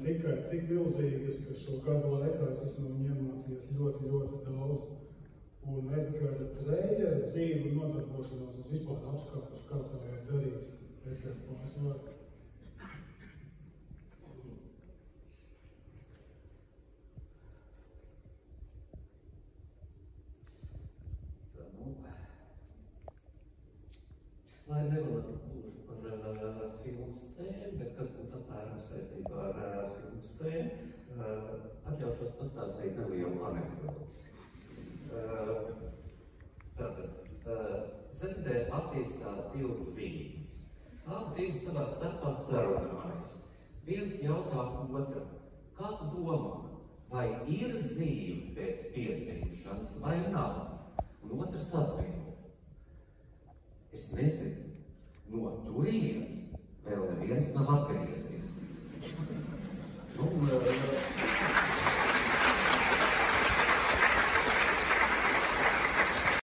Tikai tik milzīgas, ka šo gadu laikā es esmu no viņiem iemācījies ļoti, ļoti daudz. Un Edgara Trējera dzīvi un nodarbošanos es vispār apskāpšu, kā tā vajag darīt. Edgara, pāris vārdi. Lai nerunātu gluži par filmas tēmu, bet kas būtu apmēram saistībā ar filmas tēmu, atļaušos pastāstīt nelielu anekdoti. Dzemdē attīstās divi tvīņi. Abi savā starpā sarunājas. Viens jautā otram, kā tu domā, vai ir dzīve pēc piedzimšanas vai nav? Un otrs atbild. Es nezinu, no turienes vēl neviens nav atgriezies.